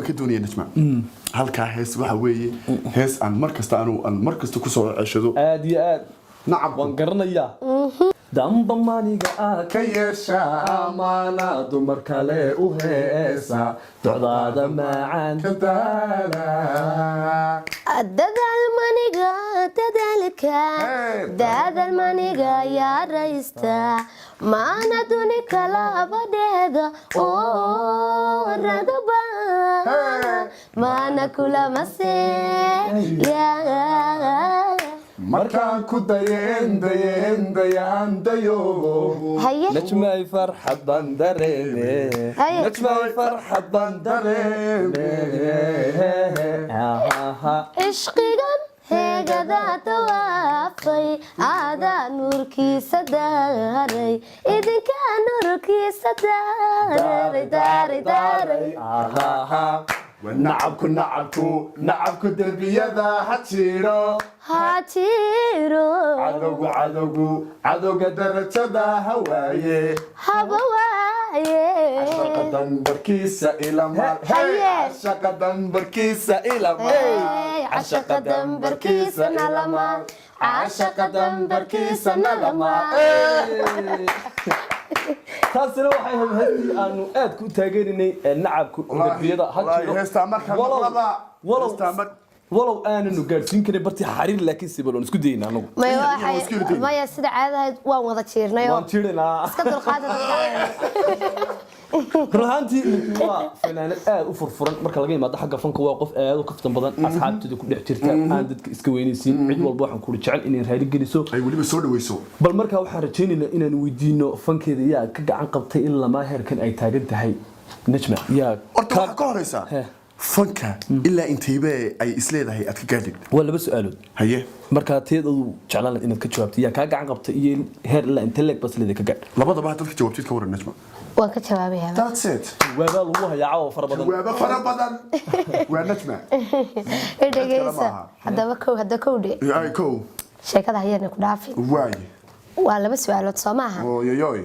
كدوني نسمع هالكا هيس waxa weeye hees aan markasta ku soo ceshado aad iyo aad nacab waan garanayaa damba maniga ka yeesha amaana dumar kale u heesa docdaada macaan ka daala dadal maniga dadalka dadal maniga ya raista maana duni kala badeeda oo radaba maana kula mase ya markaan ku dayeen dayo najmay farxad bandareene najmay farxad bandareene ishqigan heegada tawaafay aada nuurkiisa daaray idinka nuurkiisa daaray nacabku darbiyada hajiro cadowga darajada hawaaye dambarkiisa ilamaashaqa dambarkiisa nalama taasina waxay hadii aanu aad ku taageerinay nacabku darbiyada walow aananu gaarsiin karin bartii xariir laakiin si balon isku dayna anagu maya sida caadahayd waan wada jiirnay waan jiirnaa iska dulqaadada ruuxantii waa fanaanad aad u furfuran marka laga yimaado xagga fanka waa qof aad u kaftan badan asxaabteeda ku dhex jirta aan dadka iska weynaysiin cid walba waxaan ku jecel inay raali geliso ay waliba soo dhaweyso bal marka waxaan rajaynaynaa inaan weydiino fankeeda yaa ka gacan qabtay in lama heerkan ay taagan tahay najma yaa ka horeysa fanka ilaa intayba ay isleedahay aad ka gaadhin waa laba su'aalood haye marka teedadu jeclaan inaad ka jawaabto yaa ka gacan qabtay iyo heer ilaa inta leeg bas leedahay ka gaadh labadaba dadka jawaabtid ka waran najma waan ka jawaabayaa that's it waaba lagu hayaa caawa fara badan waa najma dhageysa hadaba kowde ay kow sheekada hayana ku dhaafin waa laba su'aalood soo maaha ooyoy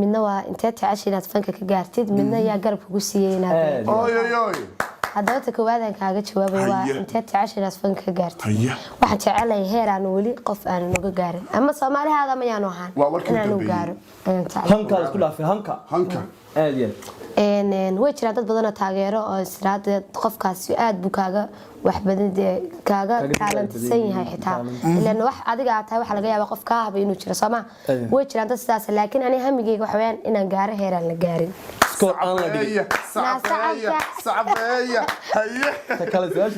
midna waa intee jeceshay inaad fanka ka gaartid midna yaa garab kugu siiyay inaad ooyoy haddaba ta koowaadaan kaaga jawaabay waa intee jeceshay inaad fanka ka gaartid waxaan jecelahay heer aan weli qof aan uga gaarin ama Soomaalihaada ma yaanu ahaan inaan u gaaro hanka isku dhaafay hanka aad iyo way jiraan dad badan oo taageero oo israadeed qofkaasi aad buu kaaga wax badan kaaga taalantisan yahay xitaa ilaan wax adiga aad tahay waxa laga yaabaa qof ka habay inuu jiro Soomaa way jiraan dad sidaas laakiin ani hamigeyga waxa weeyaan inaan gaaro heer aan la gaarin صعبية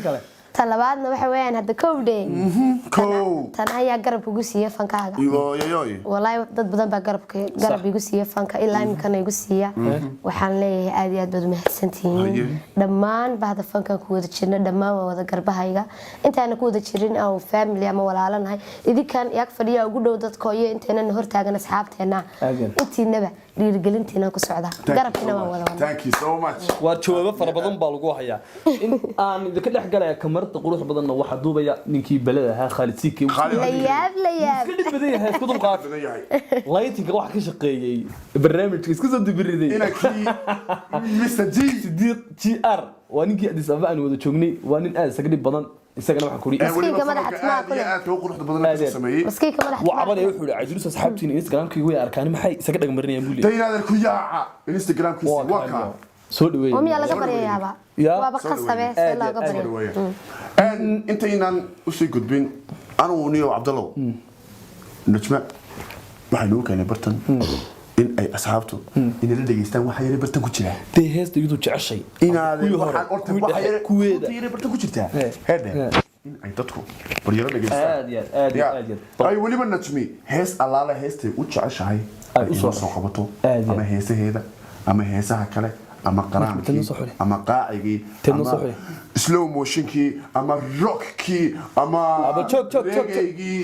kale talabaadna waxa weeyaan hadda kowde tan ayaa garab ugu siiyay fankaaga wallahi dad badan baa garab igu siiyay fanka ilaa imkan igu siiya waxaan leeyahay aad iyo aad baad mahadsantihiin dhammaan bahda fankan ku wada jirna dhammaan wada garbahayga intaana ku wada jirin oo family ama walaalanahay idinkan iyag fadhiya ugu dhow dadka iyo inteena hor taagan asxaabteena intiinaba dhiirigelintiina ku socda garabkina waan wada thank you so much waa jawaabo fara badan baa lagu hayaa in aan idinka dhex galaya kamarta qurux badan waxa duubaya ninkii balada ahaa Khalid Siki layaab iska badan yahay isku dulqaad lighting wax ka shaqeeyay barnaamijka isku soo dibiriday inakii Mr G Sidiq GR waa ninkii Addis Ababa aan wada joognay waa nin aad isaga dhib badan isagana waxaan ku riixay maskiinka madaxa ma kule aad u quruxda badan ka sameeyay maskiinka madaxa waa cabad ay wuxuu yiri ajirus asxaabtiin Instagram-kii way arkaan maxay isaga dhagmarinayaan buu leeyahay daynaada ku yaaca Instagram-kiisa waa ka soo dhaweeyay oo miya laga baryayaaba waa baqasabe see laga baryayaa intaynan u sii gudbin anu niyo Cabdallow najma waxa loo keenay bartan in ay asxaabtu inay la dhageystaan waxa yare bartan ku jira tii heesta iyadu jeceshay inaad waxaan orta waxa yare kuweeda bartan ku jirta heede in ay dadku baryaro dhageystaan aad ay waliba najmi hees allaala heestay u jeceshahay ay u soo qabato ama heesaheeda ama heesaha kale ama qaraamkii ama qaacigii ama slow motionkii ama rockkii ama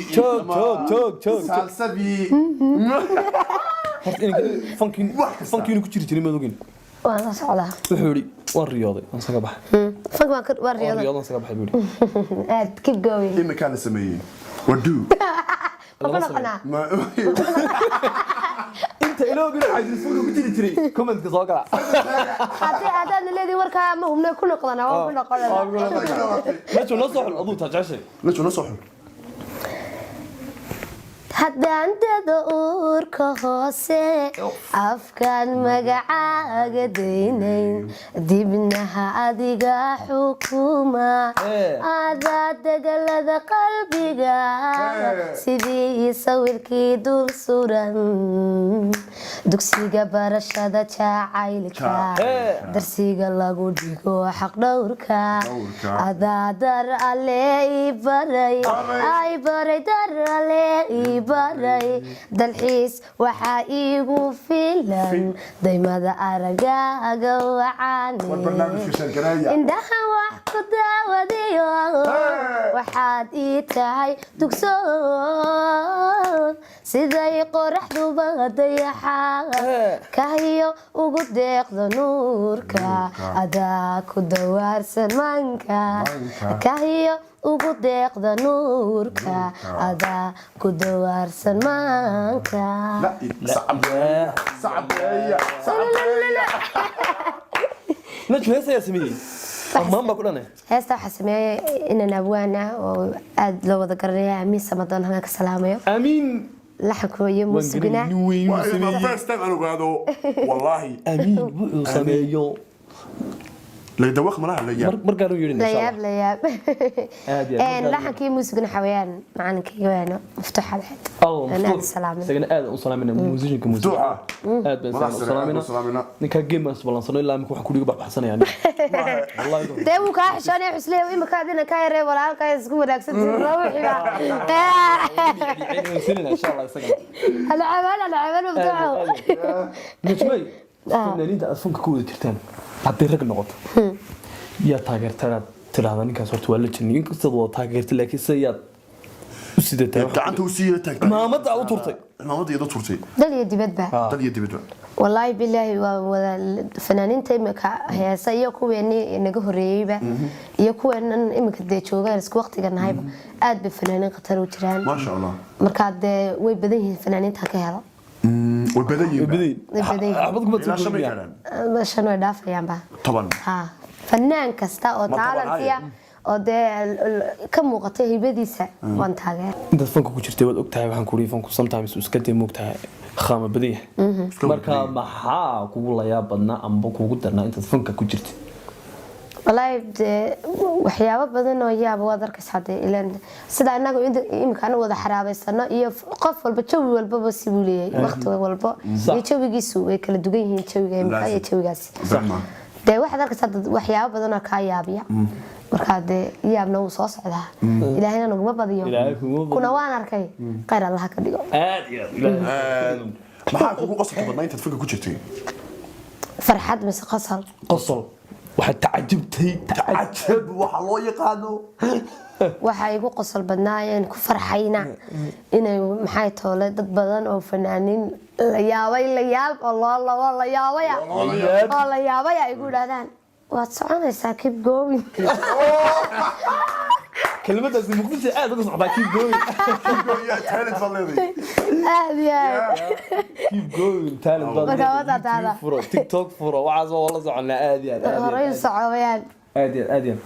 joog salsadii funkin ku jiri jiray madogin waan la socdaa wuxuu yiri waan riyooday waan saga baxay funk waan riyooday saga baxay buu aad keep going in kan sameeyay wadu qofna ma inta إلهي قلنا عايز الفوق وبتجي تري كومنت كذا هذا اللي وركا ما هم كنا قلنا ما كنا قلنا ليش نصح الأضو تجعشي ليش نصح haddaan dado uurka hoose afkaan magacaaga daynayn dibnaha adiga xukuma adaa degalada qalbiga sidii sawirkii dul suran dugsiga barashada jacaylka darsiga lagu dhigo xaq dhowrka adaa dar alle ii baray ay baray dar alle ii baray dalxiis waxaa iigu filan daymada aragaaga wacaane indhaha wax ku daawadayo waxaad ii tahay dugsoon siday qoraxduba dayaxa kahiyo ugu deeqda nuurka adaa ku dawaarsan maanka kahiyo ugu deeqda nuurka adaa ku dawaarsan maanka نجم هسه يا سمي أمام بقولنا هسه حسمي إن أبوانا وأد لو ذكرناها أمين سمدان هناك سلامة أمين لحكوا يوم سجنا first time أنا قاعدو والله أمين سميو لا يدوخ ملاها لا ياب مرقارو يرين لا ياب لحكي موسيقى حويان معنا كيوانا مفتوحة الحد أنا السلامة سجنا آد وسلامنا موسيقى مفتوحة آد بس وسلامنا نكا جيم بس بالانسانو إلا مكو حكولي بحب حسنا يعني والله يدوم دايمو كاحشاني حسلي وإما كادنا كايري ولا كاي سكو راكسد روحي يعني سنين إن شاء الله سجنا العمل مفتوحة نجمي فنانين أصلاً كود ترتان عبد الرجل نقط يا تاجر ترى هذا نكاس صرت ولا تشني قصة والله تاجرت لك السياد وسيدة أنت وسيلة ما مضى على طرتي ما مضى يدو تورتي دل يدي بدبه دل يدي بدبه والله بالله والفنانين تيمك هي سيكون يعني نجوه ريبة يكون إن إمك دي شوغان اسك وقت كان هاي أد بفنانين قطر وتران ما شاء الله مركاد ويبديه فنانين تكهلا وبدين أحبطكم لا شمي كلام شنو دافع يا با طبعا ها فنان كستا أو تعالى فيها أو ده كم وقته هيبديسه وانت هذا أنت فنكو كشرتي وقتها وحن كوري فنكو sometimes وسكتي موقتها خامة بديه مركا محا كولا يا بدنا أم بكو قدرنا أنت فنكا كشرتي والله waxyaabo badan oo yaab wada arkaysaade ilaan sida anagu imkaan wada xaraabaysano iyo qof walba jawi walba si uu leeyahay waqti walba iyo jawigiisu way kala dugan yihiin jawiga imkaan iyo jawigaas de waxaad arkaysaa waxyaabo badan oo ka yaabiya marka de yaabna uu soo socdaa ilaahayna naguma badiyo kuna waan arkay qeyr Allah ka dhigo aad iyo aad maxaa kugu qasabtay badnaa intaad fanka ku jirtay farxad mise qosol waxaad tacajab waxa loo yaqaano waxa igu qosol badnaayeen ku farxayna inay maxay toole dad badan oo fanaaniin la yaab oo la yaabay ay igu dhaadaan waad soconaysaa keep going كلمتها مقدسة عاد بس عبا keep going يا talent فلذي keep going talent فلذي تيك توك فرو وعاز والله زعلنا آديان هرين صعوبيان آديان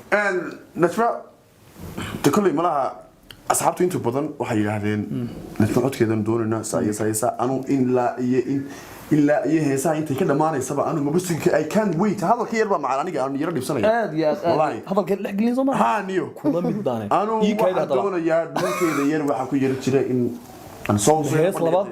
نجمة تقولي ملاها أصحابتي أنتوا بدن وحي هذين نجمة عد كذا ندورنا سايسا أنا إلا هسا أنت كده ما نسبة أنا ما بس I can't wait هذا كي يربى معاني أنا يردي بسنة والله هذا كي لحق لي زمان ها نيو كل من دانه أنا وأنا يا ممكن يربى حكوا يرتشري إن أنا صوص هيس لبعض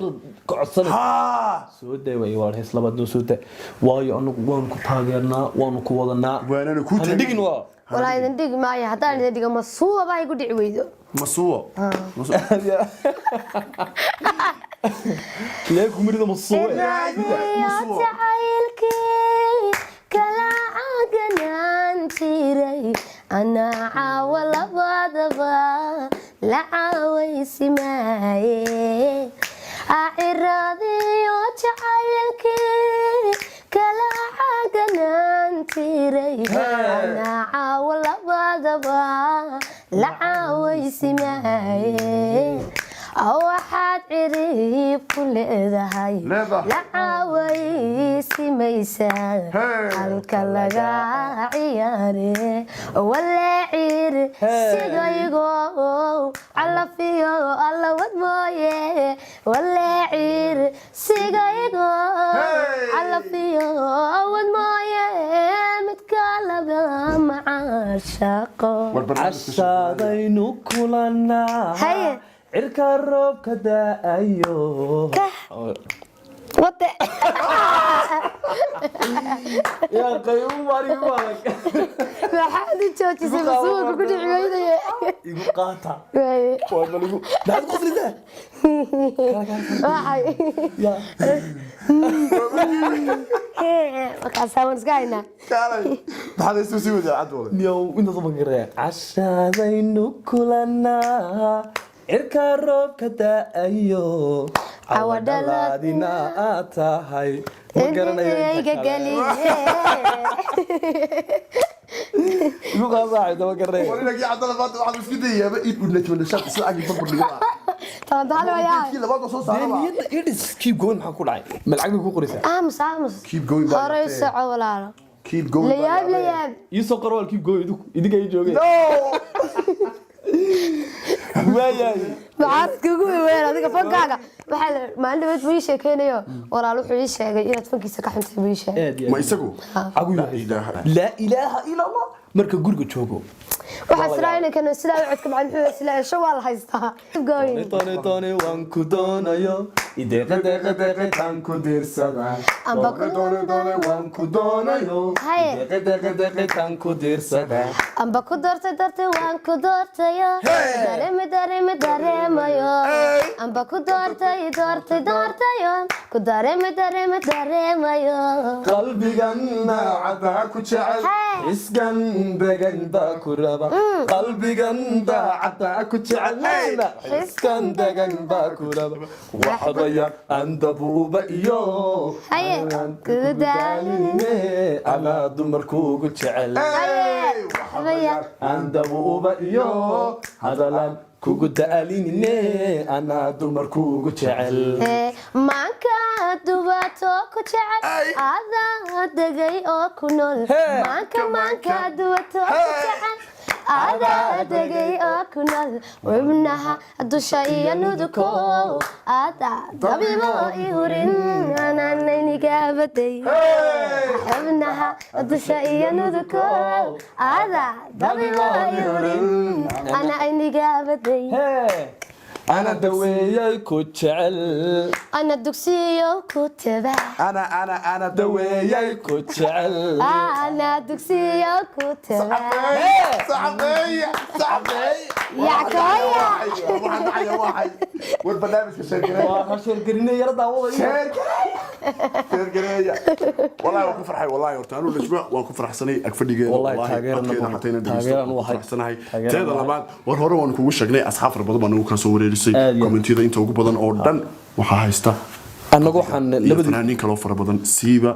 قعصنا ها سودة ويوار هيس لبعض سودة واي أنا وان كتاجرنا وان كوضنا وأنا كوتي دقنوا ولا يندق معي حتى ندق مصوبة باي يقول عويدو مصوبة ليكم مريضة مصوبة تعالك كلا عقنا نتيري أنا عاول أبادبا لا عاوي سماي أعراضي وتعالك كلا عقنا نتيري أنا عاول أبادبا لا عاوي سماي أو حد عري nasiib ku leedahay lacaway simaysaa halka laga ciyaare walaacir sigaygo calafiyo allawad mooye walaacir sigaygo calafiyo awad mooye midka laga macaashaqo cashadaynu kulanaa cirka roobka da'ayo wate يا قيوم ماري مالك ما حد جوجي سبسوق كل عيديه يقول قاطع والله يقول ده قفل ده يا وكاسون سكاينا كالي هذا يسوي ده عدول يو انت طبعا قرا عشادينو كلنا cirka roobka da'ayo awadalaadina aad tahay ma garanayo igu qaasaacay daba garanayo waliga cadala baad waxa isku dayaaba id u najmada shaqo si agi barbar dhigo taadalo yaa kii labada soo saaraba keep going maxaa ku dhacay malcag ku qoraysaa aamus keep going back horay saco walaalo keep going layaab isoo qarwal keep going idiga ay joogeen waayahay معارك ugu weyn adiga fankaaga waxa maalin wad buu sheekeynayo walaal wuxuu ii sheegay inaad fankiisa ka xuntay buu sheegay ma isagu agu la ilaaha illa allah marka guriga joogo waxa israa'iil kana sida uu codka macaan wuxuu isla soo wal haystaa toone waan ku doonayo ideeqadeeqadeeqay tan ku diirsada amba ku doone waan ku doonayo ideeqadeeqadeeqay tan ku diirsada amba ku doortay waan ku doortayo dareemayo amba ku doortayo ku dareemayo qalbigan naacada ku jecel iskan degan ba ku raba qalbigan daacada ku jecelna iskan degan ba ku raba waxdaya andabuuba iyo kudaaline ana dumarkuugu jecel waxdaya andabuuba iyo hadalan kugu daalinine ana dumarkuugu jecel maanka dubato ku jecel ada dagay oo ku nool maanka dubato ku jecel ada dagay oo ku nool wibnaha dusha iyo nuduko ada dabibo ihurin ana nayniga baday wibnaha dusha iyo nuduko ada dabibo ihurin ana ayniga baday أنا دويي كوتشل أنا دكسيو كتبة أنا دويي كوتشل أنا دكسيو كتبة صعبية يا كويا واحد والبرنامج كشركة شركة يرضى شركة والله وكون فرحي والله ورتانو الأسبوع وكون فرح سنة أكفر دقيقة والله تاجرنا حطينا دقيقة وفرح سنة هاي تهذا لبعض والهرو ونكون وشجني أصحاب ربض بنو كان صوري كومنتيدا inta ugu badan oo dhan waxa haysta anagu waxaan labadii kala fara badan siiba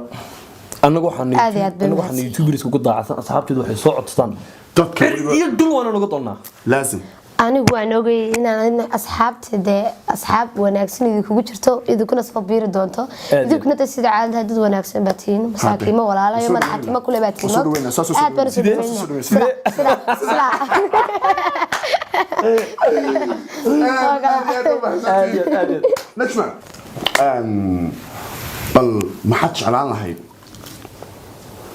anagu waxaan youtubers ku daacsan asxaabteedu waxay soo codstaan dadka iyo dul wana uga doonaa laazim anigu waan ogay inaan asxaabteeda asxaab wanaagsan idinku jirto idinkuna soo biiri doonto idinkuna sida caadada dad wanaagsan baatiin masaakiimo walaalayo madaxtimo kule baatiin aad baan soo dhaweynaa نجمة بل ما حدش على هاي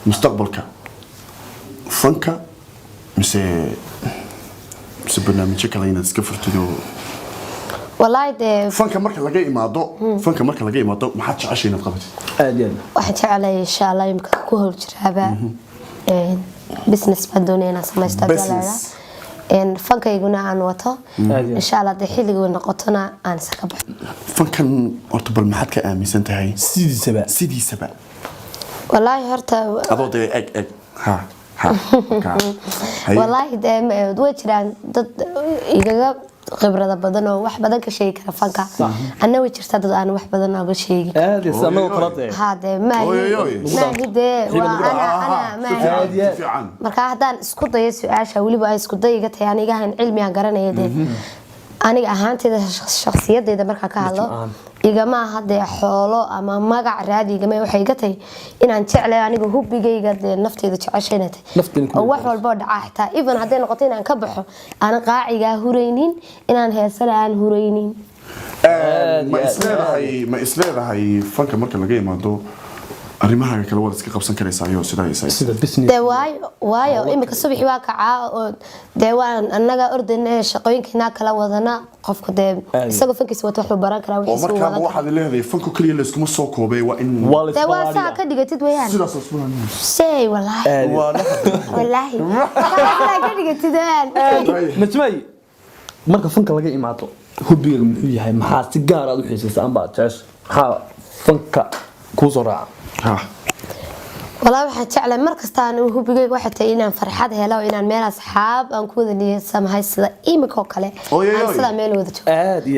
مستقبلك فنك مس برنامجك اللي نسكفر تدو والله ده فنك مركز لقي إماضو ما حدش عشان نتقبل واحد على إن شاء الله يمكن كهول جرابة بزنس بدونينا سمعت هذا إن فنك يقولنا عن وطا إن شاء الله ده حيل يقولنا قطنا عن سكبه فنك أرتبل ما حد كأمي سنتهاي سيدي سبع والله هرتا أبو ده أج ها والله ده دويتشران ضد يجا khibrada badan oo wax badan ka sheegi kara fanka anna way jirtaa dad aan wax badan uga sheegi sanoo qalade hade ma marka hadaan isku dayo su'aasha waliba ay isku dayiga tahay aniga aan cilmi aan garanayay aniga ahaantayda shakhsiyadeyda marka ka hadlo igama hadee xoolo ama magac raadigama waxay iga tahay inaan jeclahay aniga hubigayga nafteyda jeceshaynay oo wax walba dhaca xitaa even haday noqoto inaan ka baxo aan qaaciga hureynin inaan heesana aan hureynin ma isleedahay fanka marka laga yimaado arrimaha kale wada iska qabsan karaysaa iyo sida business waayo imika subaxii waa kacaa oo deewaan annaga ordayna shaqooyinkeena kala wadana qofka dee isagoo fankiisa wata wuxuu baran karaa wixii soo wada waxaad leedahay fanku kaliya la iskuma soo koobay waa in waa saa ka dhigatid weeyaan sidaas oo sunan shay wallahi ka dhigatid najmay marka fanka laga imaado hubiga muxuu yahay maxaa si gaar ah u xiisaysan baa jeesh fanka ku soo raaca والله waxaan jeclahay markasta aan hubigayga waxa tahay inaan farxad helo inaan meel asxaab aan ku wada niyeysanahay sida imiko kale aan sida meel wada joogo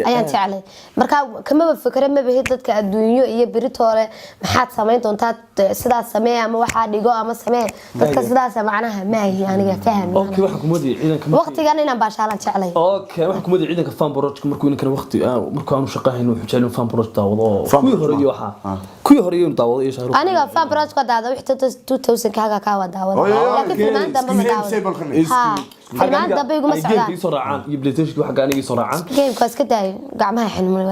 ayaan jeclahay marka kama fikra ma baahid dadka adduunyo iyo biritoole maxaad sameyn doontaa sidaas sameey ama waxa dhigo ama sameey dadka sidaas macnaha ma ahi aniga fahmin okay waxa kumadi ciidanka waqtigan inaan baashaalan jeclahay okay waxa kumadi ciidanka fan project markuu inkan waqti markuu aanu shaqayn wuxuu jecel fan project daawado kuwii hore iyo daawado iyo shahro aniga fan project ka daawado 2000 kaaga ka wadaawada laakiin filmaan dambe ma daawado ha filmaan dambe iguma socdaan ay soo raacaan iyo PlayStation waxa gaaniga soo raacaan game kaas ka daay gacmaha xilmay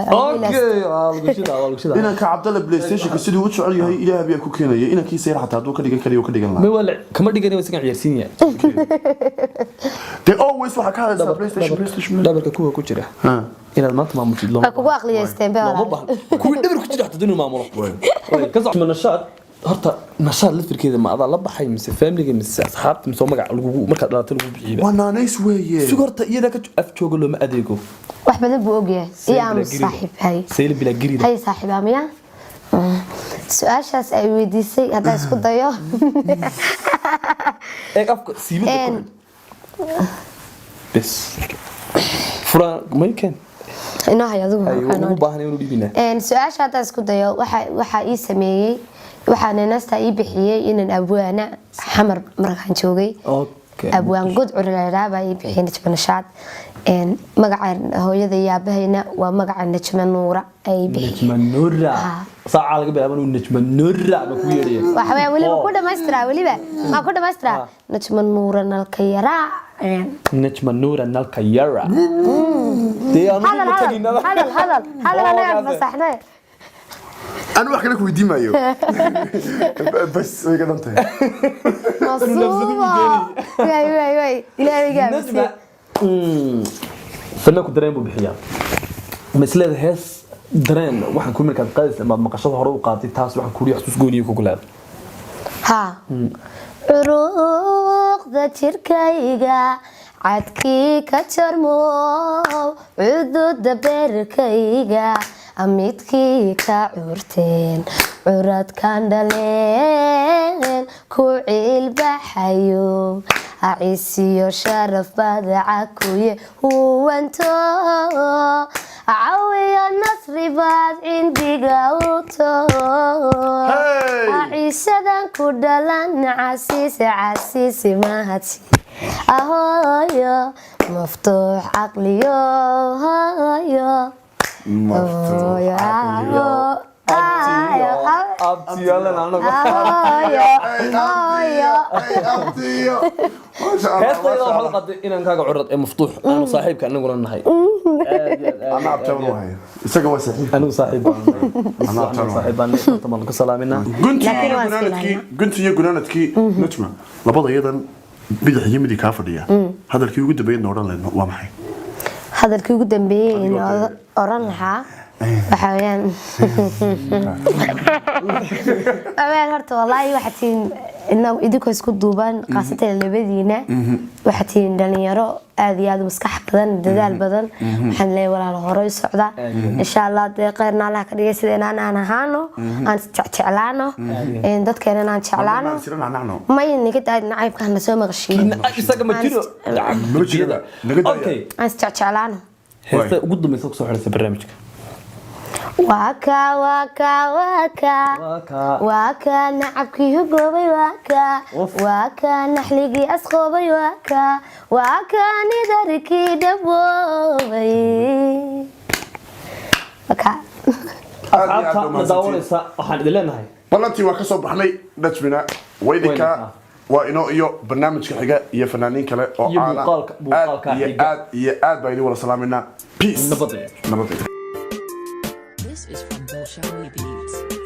okay inaan ka Cabdalla PlayStation sidii uu jecel yahay Ilaahay baa ku keenay inankiisa yar xataa haduu ka dhigan kariyo ka dhigan ma wala kama dhigan way iska ciyaarsiin yahay they always waxa ka hadla PlayStation dabarka kuwa ku jira inaad maanta maamushid loo kugu aqliyeysteen baa kuwa dabar ku jira xataa inuu maamulo way ka soo nashaad horta nashaad laftirkeeda ma ada la baxay mise family mise asxaabta mise magac lagu marka dhalaatay lagu bixiyo wana nice weeye si horta iyada ka af joogo loo ma adeego wax badan buu ogyahay iyo aan saaxiib hay sayl bila gariida hay saaxiib amiya su'aashaas ay weydiisay hadaa isku dayo afka siibada bes fura mayken ina hayadu waxaan u baahnay inuu dhibina su'aasha hadaa isku dayo waxa ii sameeyay waxaan nasta ii bixiyay inaan abwaana xamar markaan joogay abwaan god curleeraaba ii bixiyay najmanashaad magaca hooyada yaabahayna waa magaca najma nuura ay bixiyay najma nuura saaca laga bilaabo inuu najma nuura ba ku yeeray waxa weey waliba ku dhameystira waliba ma ku dhameystira najma nuura nalka yara najma nuura nalka yara diyaanu tagina hada anaga fasaxnay أنا واحد لك ودي مايو بس ويقدر أنت مصوبة واي لا بيجاب فنك درين ببحيان مثل هذا هس درين واحد كل مركز قادس لما مقشط هرو قاطي تاس واحد كوري حسوس قوني وكل هذا ها عروق ذا تركيجا عدكي كترمو عدود بركيجا أميتكي كعورتين عراد كاندالين كوعيل بحيو عيسيو شرف بدعكوي هو انتو عوي النصر بعد عندي قوتو عيسدان كودلان عسيسي ما هاتي أهويا مفتوح عقليو هايا مفتوح أبتي يلا نعم هذا الحلقة إن أنك عرض مفتوح أنا صاحبك أنا أقول النهاية أنا أبتون وهاي سجوا صحيح أنا صاحب أنا صاحب أنا طبعا كسلامنا قلت يا جنانتك نتمة لبض أيضا بدح يمدي كافرية هذا الكي يقول بين نوران لأنه وامحي هذا الكي يقول بين أوران لها وحويان أمان هرت والله وحتين إنه إديكو يسكت دوبان قاسة اللبدينة وحتين دنيارو هذه مسكح بدن دجال بدن وحن لي ولا الهراء السعودة إن شاء الله تقرنا لها كريه سيدنا أنا هانو أنا تعلانو إن دت كنا أنا تعلانو ما يني كده نعيب كنا نسوي مغشين أوكي أنا تعلانو هسه قد ما يسوق صحيح البرنامج واكا واكا واكا واكا نعبكي هقوبي واكا واكا نحلقي أسخوبي واكا واكا ندركي دبوبي واكا أصحابتا نداوليسا waxaan idin leenahay balantii waa ka soo baxnay dajmina weydika waa inoo iyo barnaamijka xiga iyo fanaaniin kale oo aad baa idin wada salaaminaa peace nabad This is from Bolshoi Beats.